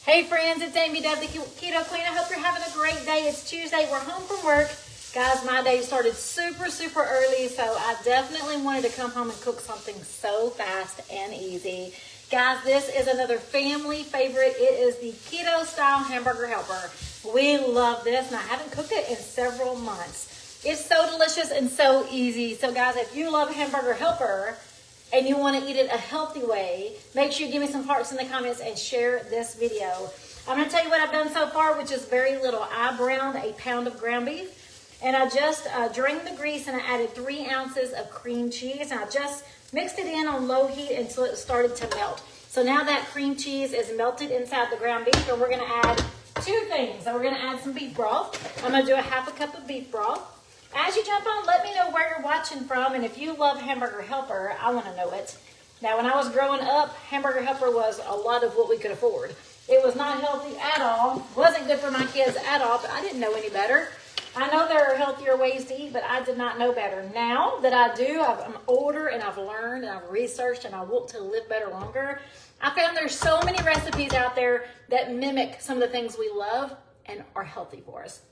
Hey friends, it's Amy Dove, the Keto Queen. I hope you're having a great day. It's Tuesday. We're home from work. Guys, my day started super early, so I definitely wanted to come home and cook something so fast and easy. Guys, this is another family favorite. It is the Keto Style Hamburger Helper. We love this, and I haven't cooked it in several months. It's so delicious and so easy. So guys, if you love Hamburger Helper, and you want to eat it a healthy way, make sure you give me some hearts in the comments and share this video. I'm going to tell you what I've done so far, which is very little. I browned a pound of ground beef, and I just drained the grease, and I added 3 ounces of cream cheese, and I just mixed it in on low heat until it started to melt. So now that cream cheese is melted inside the ground beef, and we're going to add 2 things. So we're going to add some beef broth. I'm going to do a half a cup of beef broth. As you jump on, let me know where you're watching from, and if you love Hamburger Helper, I want to know it. Now, when I was growing up, Hamburger Helper was a lot of what we could afford. It was not healthy at all, wasn't good for my kids at all, but I didn't know any better. I know there are healthier ways to eat, but I did not know better. Now that I do, I'm older, and I've learned, and I've researched, and I want to live better longer. I found there's so many recipes out there that mimic some of the things we love and are healthy for us.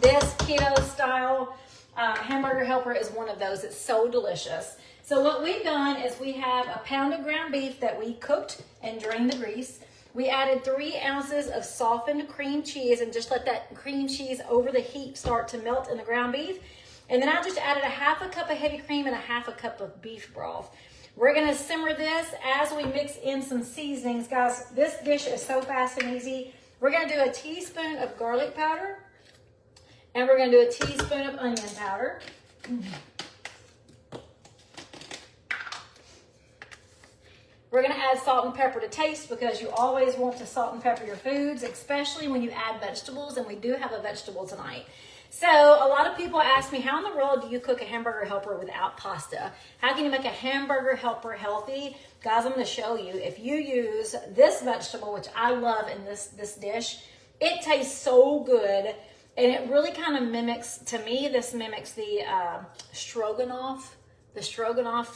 This keto style Hamburger Helper is one of those. It's so delicious. So what we've done is we have a pound of ground beef that we cooked and drained the grease. We added 3 ounces of softened cream cheese and just let that cream cheese over the heat start to melt in the ground beef. And then I just added a half a cup of heavy cream and a half a cup of beef broth. We're going to simmer this as we mix in some seasonings. Guys, this dish is so fast and easy. We're going to do a teaspoon of garlic powder. And we're going to do a teaspoon of onion powder. We're going to add salt and pepper to taste because you always want to salt and pepper your foods, especially when you add vegetables, and we do have a vegetable tonight. So a lot of people ask me, how in the world do you cook a Hamburger Helper without pasta? How can you make a Hamburger Helper healthy? Guys, I'm going to show you. If you use this vegetable, which I love in this dish, it tastes so good. And it really kind of mimics, to me, this mimics the stroganoff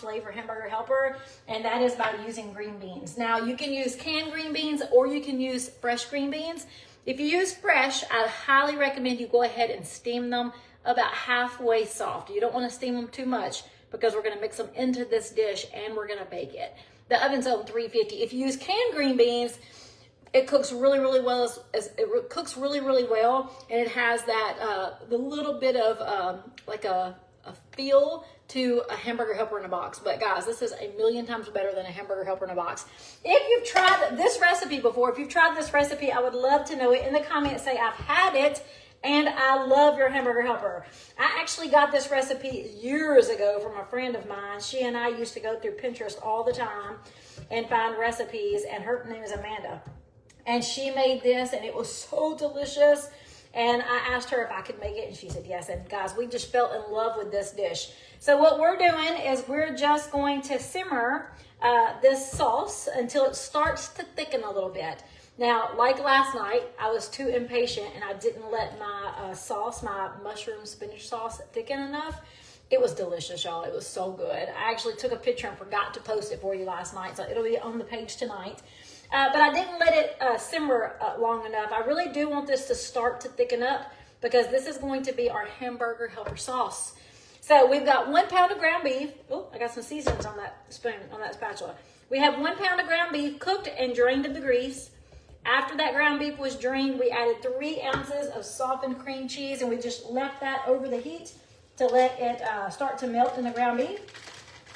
flavor Hamburger Helper, and that is by using green beans. Now, you can use canned green beans or you can use fresh green beans. If you use fresh, I highly recommend you go ahead and steam them about halfway soft. You don't want to steam them too much because we're going to mix them into this dish and we're going to bake it. The oven's on 350. If you use canned green beans, it cooks really well. It cooks really well, and it has that the little bit of like a feel to a Hamburger Helper in a box. But guys, this is a million times better than a Hamburger Helper in a box. If you've tried this recipe before, if you've tried this recipe, I would love to know it in the comments. Say I've had it and I love your Hamburger Helper. I actually got this recipe years ago from a friend of mine. She and I used to go through Pinterest all the time and find recipes, and her name is Amanda. And she made this, and it was so delicious. And I asked her if I could make it, and she said yes. And guys, we just fell in love with this dish. So what we're doing is we're just going to simmer this sauce until it starts to thicken a little bit. Now, like last night, I was too impatient, and I didn't let my sauce, my mushroom spinach sauce, thicken enough. It was delicious, y'all. It was so good. I actually took a picture and forgot to post it for you last night, so it'll be on the page tonight. But I didn't let it simmer long enough. I really do want this to start to thicken up because this is going to be our Hamburger Helper sauce. So we've got 1 pound of ground beef. Oh, I got some seasonings on that spoon, on that spatula. We have 1 pound of ground beef cooked and drained of the grease. After that ground beef was drained, we added 3 ounces of softened cream cheese, and we just left that over the heat to let it start to melt in the ground beef.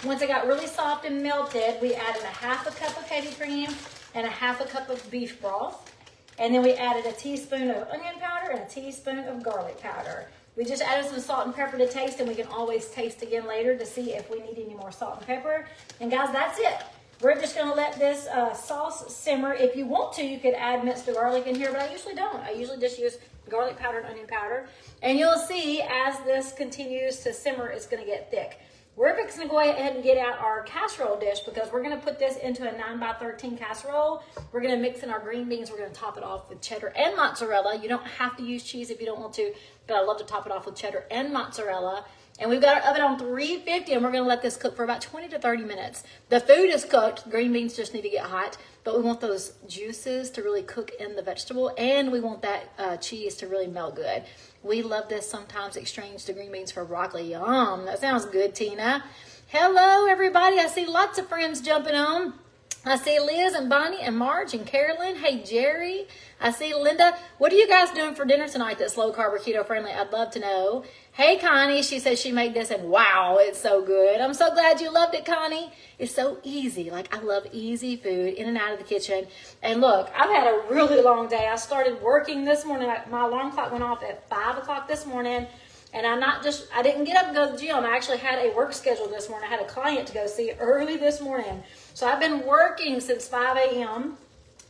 Once it got really soft and melted, we added a half a cup of heavy cream and a half a cup of beef broth. And then we added a teaspoon of onion powder and a teaspoon of garlic powder. We just added some salt and pepper to taste, and we can always taste again later to see if we need any more salt and pepper. And guys, that's it. We're just gonna let this sauce simmer. If you want to, you could add minced garlic in here, but I usually don't. I usually just use garlic powder and onion powder. And you'll see as this continues to simmer, it's gonna get thick. We're fixing to go ahead and get out our casserole dish because we're going to put this into a 9x13 casserole. We're going to mix in our green beans. We're going to top it off with cheddar and mozzarella. You don't have to use cheese if you don't want to, but I love to top it off with cheddar and mozzarella. And we've got our oven on 350, and we're going to let this cook for about 20 to 30 minutes. The food is cooked. Green beans just need to get hot. but we want those juices to really cook in the vegetable, and we want that cheese to really melt good. We love this. Sometimes exchange the green beans for broccoli. Yum, that sounds good, Tina. Hello, everybody. I see lots of friends jumping on. I see Liz and Bonnie and Marge and Carolyn. Hey, Jerry. I see Linda. What are you guys doing for dinner tonight that's low carb or keto friendly? I'd love to know. Hey, Connie. She says she made this and wow, it's so good. I'm so glad you loved it, Connie. It's so easy. Like, I love easy food in and out of the kitchen. And look, I've had a really long day. I started working this morning. My alarm clock went off at 5 o'clock this morning. And I didn't get up and go to the gym. I actually had a work schedule this morning. I had a client to go see early this morning. So I've been working since 5 a.m.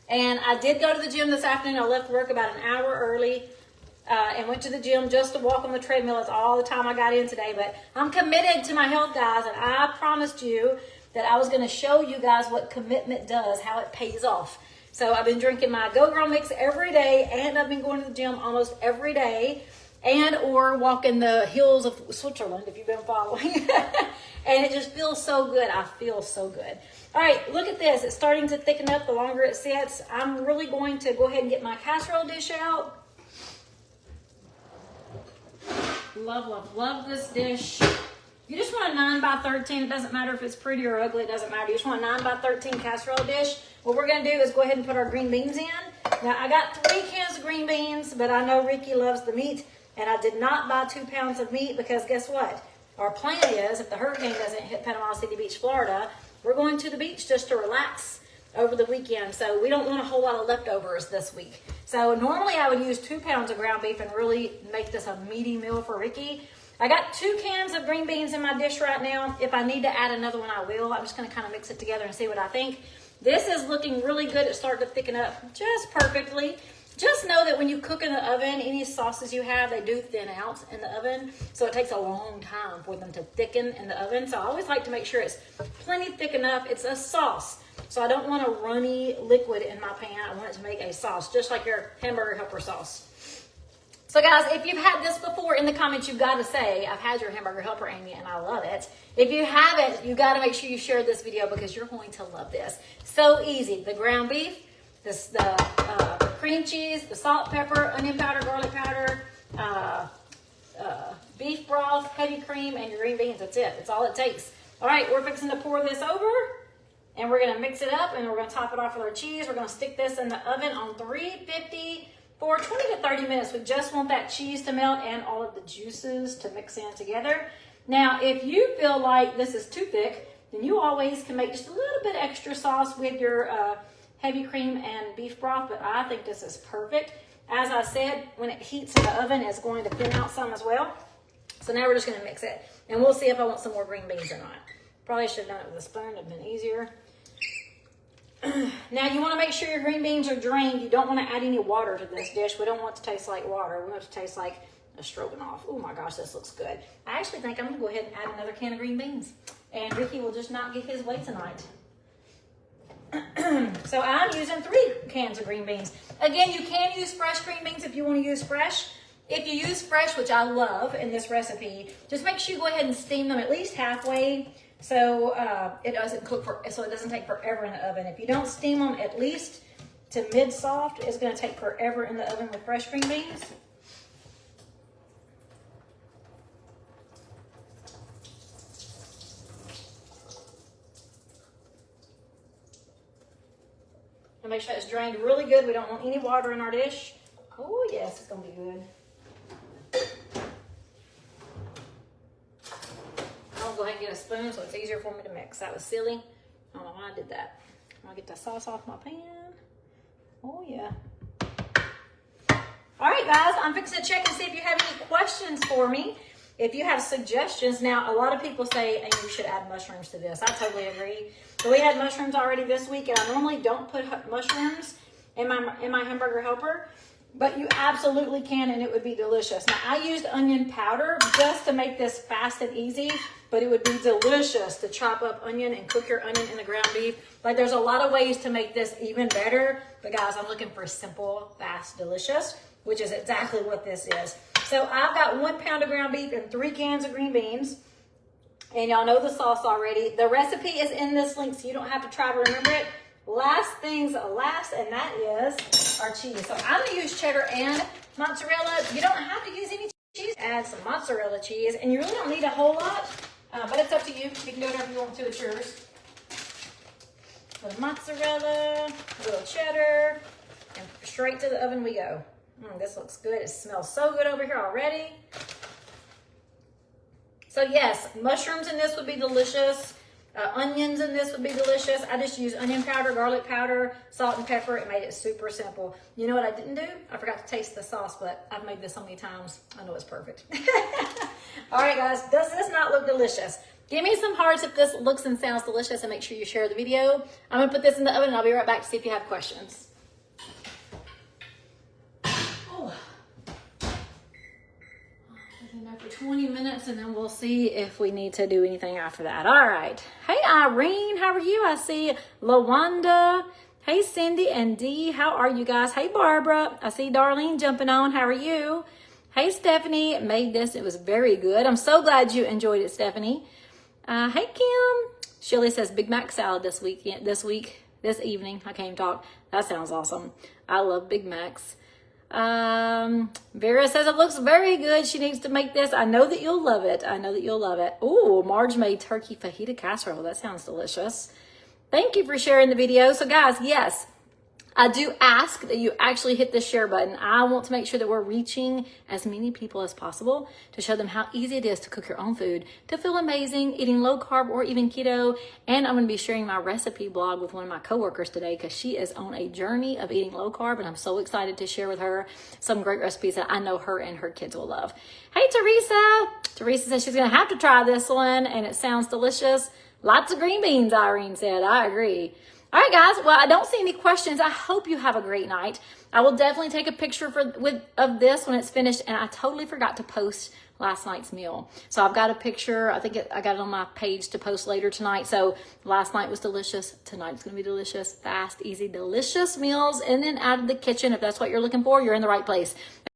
And I did go to the gym this afternoon. I left work about an hour early and went to the gym just to walk on the treadmill. That's all the time I got in today. But I'm committed to my health, guys. And I promised you that I was going to show you guys what commitment does, how it pays off. So I've been drinking my Go Girl mix every day. And I've been going to the gym almost every day. And or walking the hills of Switzerland, if you've been following. And it just feels so good. I feel so good. All right, look at this. It's starting to thicken up the longer it sits. I'm really going to go ahead and get my casserole dish out. Love, love, love this dish. You just want a 9 by 13. It doesn't matter if it's pretty or ugly. It doesn't matter. You just want a 9 by 13 casserole dish. What we're going to do is go ahead and put our green beans in. Now, I got 3 cans of green beans, but I know Ricky loves the meat. And I did not buy 2 pounds of meat because guess what? Our plan is, if the hurricane doesn't hit Panama City Beach, Florida, we're going to the beach just to relax over the weekend. So we don't want a whole lot of leftovers this week. So normally I would use 2 pounds of ground beef and really make this a meaty meal for Ricky. I got 2 cans of green beans in my dish right now. If I need to add another one, I will. I'm just going to kind of mix it together and see what I think. This is looking really good. It's starting to thicken up just perfectly. Just know that when you cook in the oven, any sauces you have, they do thin out in the oven. So it takes a long time for them to thicken in the oven. So I always like to make sure it's plenty thick enough. It's a sauce. So I don't want a runny liquid in my pan. I want it to make a sauce, just like your hamburger helper sauce. So guys, if you've had this before, in the comments, you've got to say, I've had your hamburger helper, Amy, and I love it. If you haven't, you got to make sure you share this video because you're going to love this. So easy. The ground beef, the cream cheese, the salt, pepper, onion powder, garlic powder, beef broth, heavy cream, and your green beans. That's it. That's all it takes. All right, we're fixing to pour this over, and we're going to mix it up, and we're going to top it off with our cheese. We're going to stick this in the oven on 350 for 20 to 30 minutes. We just want that cheese to melt and all of the juices to mix in together. Now, if you feel like this is too thick, then you always can make just a little bit extra sauce with your heavy cream and beef broth, but I think this is perfect. As I said, when it heats in the oven, it's going to thin out some as well. So now we're just going to mix it, and we'll see if I want some more green beans or not. Probably should have done it with a spoon. It would have been easier. Now, you want to make sure your green beans are drained. You don't want to add any water to this dish. We don't want it to taste like water. We want it to taste like a stroganoff. Oh my gosh, this looks good. I actually think I'm going to go ahead and add another can of green beans, and Ricky will just not get his way tonight. So I'm using 3 cans of green beans. Again, you can use fresh green beans if you want to use fresh. If you use fresh, which I love in this recipe, just make sure you go ahead and steam them at least halfway so it doesn't cook so it doesn't take forever in the oven. If you don't steam them at least to mid-soft, it's going to take forever in the oven with fresh green beans. And make sure it's drained really good. We don't want any water in our dish. Oh yes, it's going to be good. I'll go ahead and get a spoon so it's easier for me to mix. That was silly. I don't know why I did that. I'll get the sauce off my pan. Oh yeah. All right, guys, I'm fixing to check and see if you have any questions for me. If you have suggestions, now a lot of people say, hey, you should add mushrooms to this. I totally agree. But we had mushrooms already this week, and I normally don't put mushrooms in my hamburger helper, but you absolutely can, and it would be delicious. Now, I used onion powder just to make this fast and easy, but it would be delicious to chop up onion and cook your onion in the ground beef. Like, there's a lot of ways to make this even better, but guys, I'm looking for simple, fast, delicious, which is exactly what this is. So I've got 1 pound of ground beef and 3 cans of green beans. And y'all know the sauce already. The recipe is in this link, so you don't have to try to remember it. last things last, and that is our cheese. So I'm gonna use cheddar and mozzarella. You don't have to use any cheese. Add some mozzarella cheese, and you really don't need a whole lot, but it's up to you. You can do whatever you want to, it's yours. A little mozzarella, a little cheddar, and straight to the oven we go. This looks good. It smells so good over here already. So yes, mushrooms in this would be delicious. Onions in this would be delicious. I just used onion powder, garlic powder, salt and pepper. It made it super simple. You know what I didn't do? I forgot to taste the sauce, but I've made this so many times. I know it's perfect. All right, guys, does this not look delicious? Give me some hearts if this looks and sounds delicious, and make sure you share the video. I'm gonna put this in the oven and I'll be right back to see if you have questions. For 20 minutes, and then we'll see if we need to do anything after that. All right. Hey, Irene, how are you? I see LaWanda. Hey, Cindy and Dee, how are you guys? Hey, Barbara. I see Darlene jumping on. How are you? Hey, Stephanie, made this. It was very good. I'm so glad you enjoyed it, Stephanie. Hey, Kim. Shirley says Big Mac salad this evening. I can't even talk. That sounds awesome. I love Big Macs. Vera says it looks very good. She needs to make this. I know that you'll love it. I know that you'll love it. Ooh, Marge made turkey fajita casserole. That sounds delicious. Thank you for sharing the video. So guys, yes, I do ask that you actually hit the share button. I want to make sure that we're reaching as many people as possible to show them how easy it is to cook your own food, to feel amazing, eating low carb or even keto. And I'm going to be sharing my recipe blog with one of my coworkers today because she is on a journey of eating low carb, and I'm so excited to share with her some great recipes that I know her and her kids will love. Hey, Teresa. Teresa says she's going to have to try this one, and it sounds delicious. Lots of green beans, Irene said. I agree. All right, guys. Well, I don't see any questions. I hope you have a great night. I will definitely take a picture of this when it's finished, and I totally forgot to post last night's meal. So I've got a picture. I got it on my page to post later tonight. So last night was delicious. Tonight's going to be delicious. Fast, easy, delicious meals in and out of the kitchen. If that's what you're looking for, you're in the right place.